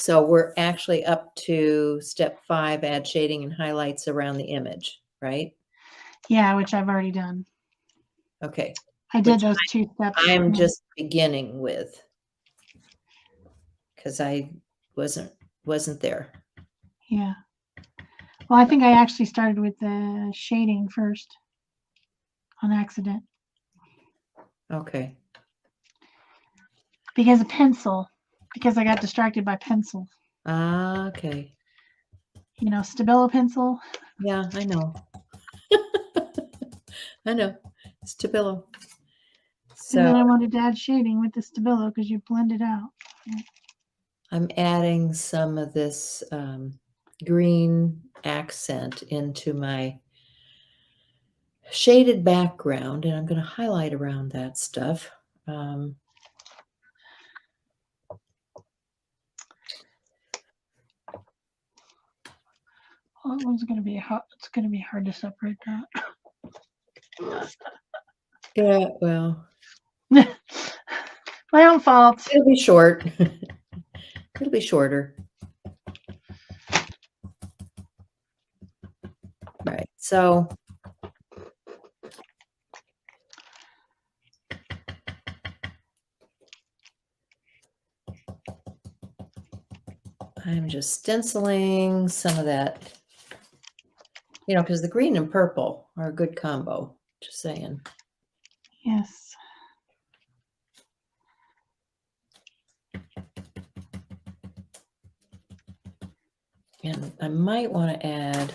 So we're actually up to step 5, add shading and highlights around the image, right? Yeah, which I've already done. Okay. I did those 2 steps. I'm just beginning with, because I wasn't there. Yeah. Well, I think I actually started with the shading first on accident. Okay. Because I got distracted by pencil. Okay. You know, Stabilo pencil. Yeah, I know. I know. Stabilo. And then I So wanted to add shading with the Stabilo because you blend it out. I'm adding some of this green accent into my shaded background, and I'm going to highlight around that stuff. Well, that one's going to be hot. It's going to be hard to separate that. Yeah, well, my own fault. It'll be short. It'll be shorter. Right. So I'm just stenciling some of that, you know, because the green and purple are a good combo. Just saying. Yes. And I might want to add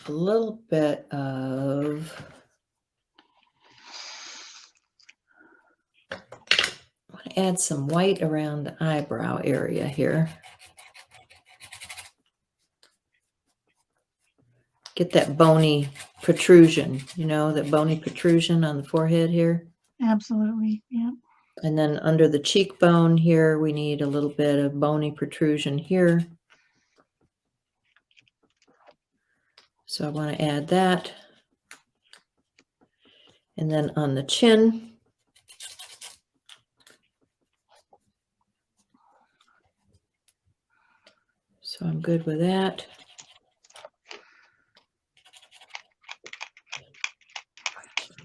a little bit of, I want to add some white around the eyebrow area here. Get that bony protrusion, you know, that bony protrusion on the forehead here. Absolutely. Yeah. And then under the cheekbone here, we need a little bit of bony protrusion here. So I want to add that. And then on the chin, so I'm good with that.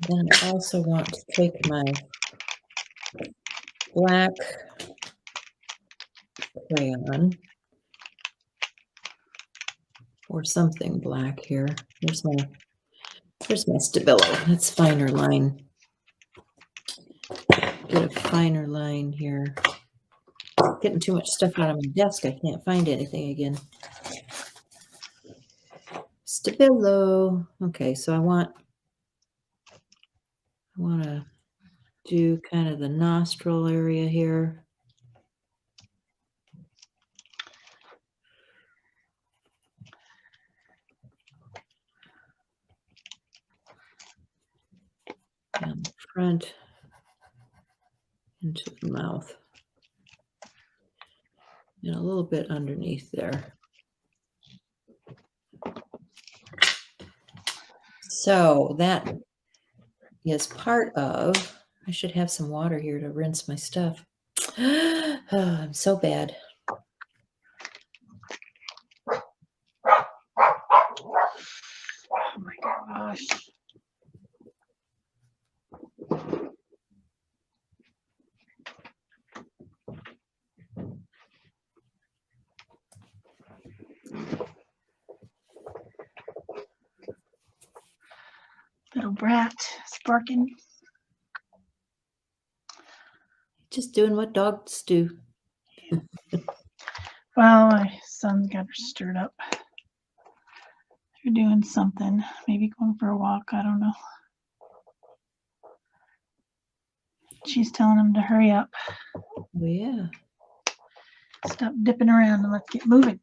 Then I also want to take my black crayon or something black here. Here's my Stabilo. That's finer line. Get a finer line here. Getting too much stuff out of my desk. I can't find anything again. Stabilo. Okay, so I want to do kind of the nostril area here. And the front into the mouth. And a little bit underneath there. So that is part of, I should have some water here to rinse my stuff. Oh, I'm so bad. Oh my gosh. Little brat sparking. Just doing what dogs do. Well, my son's got her stirred up. They're doing something. Maybe going for a walk. I don't know. She's telling him to hurry up. Oh, yeah. Stop dipping around and let's get moving.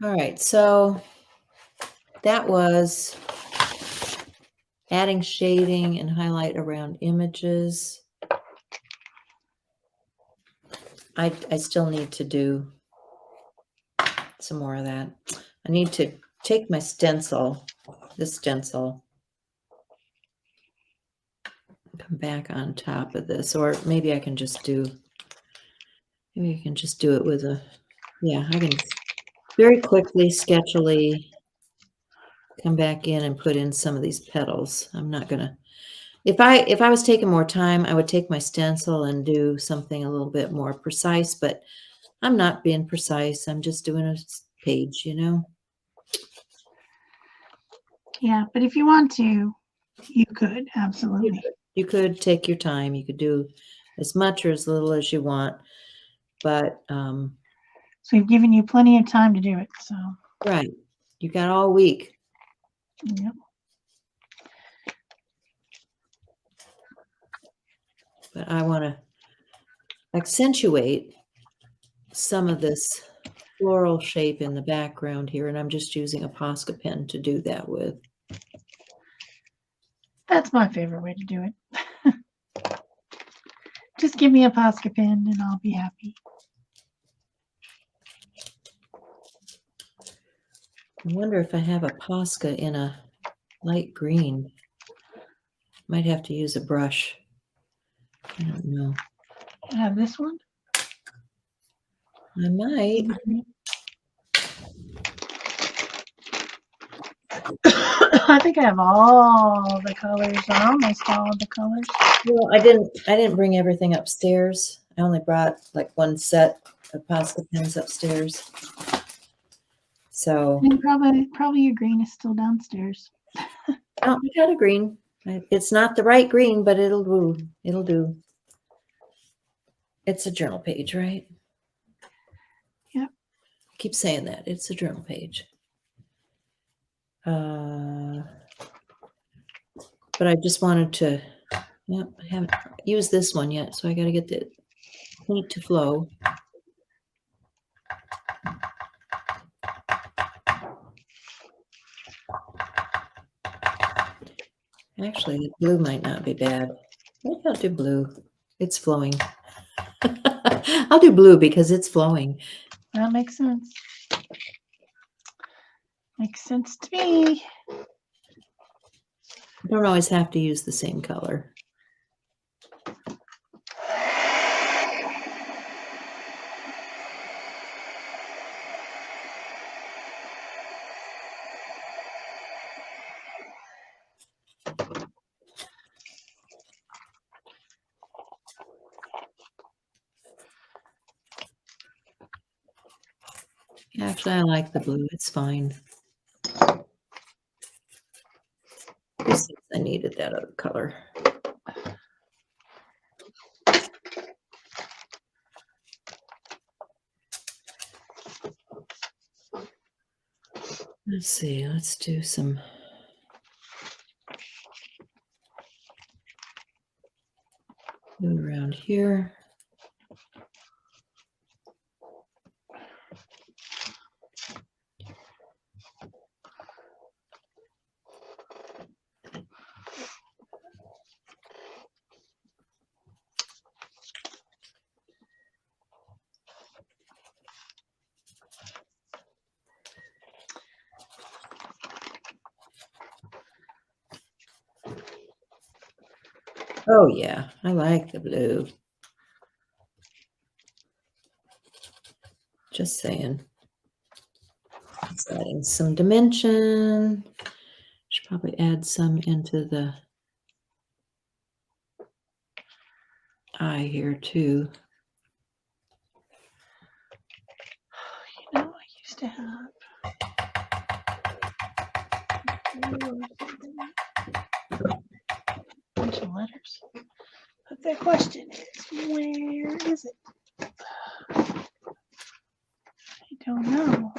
All right, so that was adding shading and highlight around images. I still need to do some more of that. I need to take my stencil, this stencil, come back on top of this, or maybe I can just do, maybe I can just do it with a, yeah, I can very quickly, sketchily come back in and put in some of these petals. I'm not gonna, if I was taking more time, I would take my stencil and do something a little bit more precise, but I'm not being precise. I'm just doing a page, you know? Yeah, but if you want to, you could, absolutely. You could take your time. You could do as much or as little as you want, but So we've given you plenty of time to do it, so. right, you got all week. Yep. But I want to accentuate some of this floral shape in the background here, and I'm just using a Posca pen to do that with. That's my favorite way to do it. Just give me a Posca pen and I'll be happy. I wonder if I have a Posca in a light green. Might have to use a brush. I don't know. I have this one. I might. I think I have all the colors, or almost all the colors. Well, I didn't bring everything upstairs. I only brought like one set of Posca pens upstairs. So And probably your green is still downstairs. oh, I got a green. It's not the right green, but it'll do. It'll do. It's a journal page, right? Yep. Keep saying that. It's a journal page. But I just wanted to, yep, I haven't used this one yet, so I got to get the paint to flow. Actually, the blue might not be bad. Maybe I'll do blue. It's flowing. I'll do blue because it's flowing. That makes sense. Makes sense to me. I don't always have to use the same color. Actually, I like the blue. It's fine. Just since I needed that other color. Let's see. Let's do some. Move around here. Oh yeah, I like the blue. Just saying. It's adding some dimension. Should probably add some into the eye here too. You know, I used to have. Bunch of letters. But the question is, where is it? I don't know.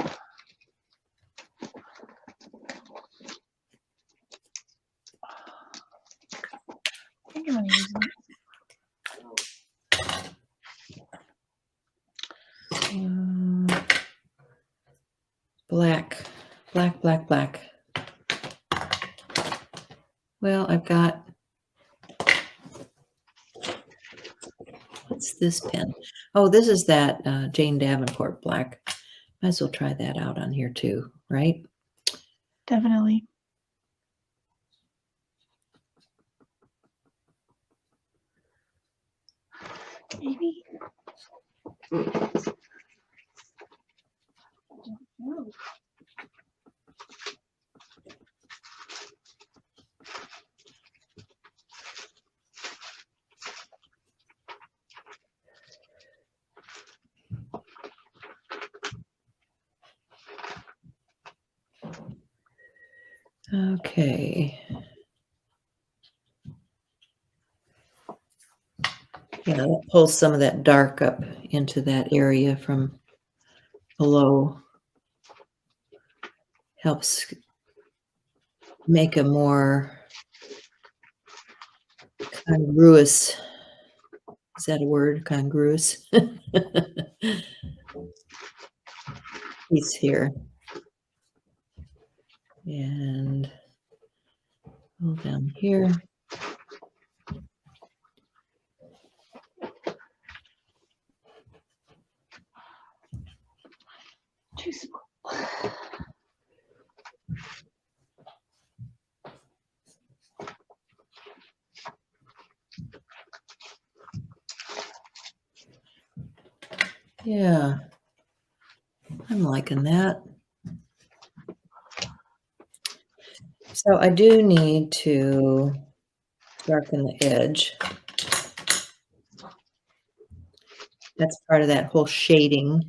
I think I'm gonna use it. Black, black, black, black. Well, I've got, what's this pen? Oh, this is that Jane Davenport black. Might as well try that out on here too, right? Definitely. Maybe. Okay. Yeah, that pulls some of that dark up into that area from below. Helps make a more congruous, is that a word? Congruous piece here. And pull down here. Too small. Yeah, I'm liking that. So I do need to darken the edge. That's part of that whole shading.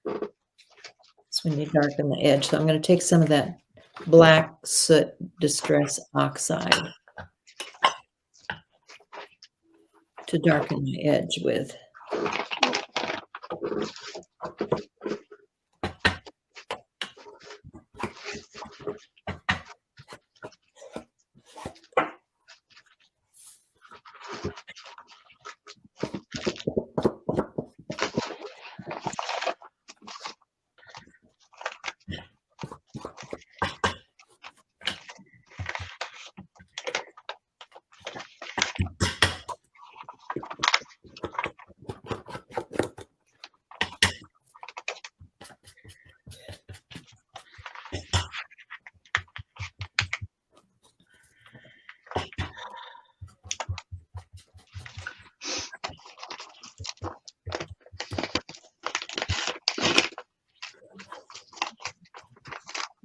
It's when you darken the edge. So I'm going to take some of that black soot distress oxide to darken my edge with.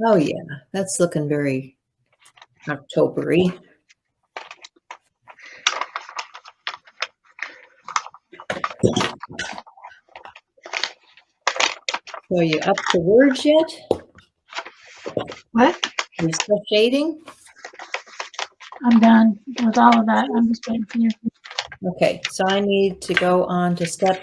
Oh yeah, that's looking very October-y. So are you up to words yet? What? Are you still shading? I'm done with all of that. I'm just waiting for your. Okay, so I need to go on to step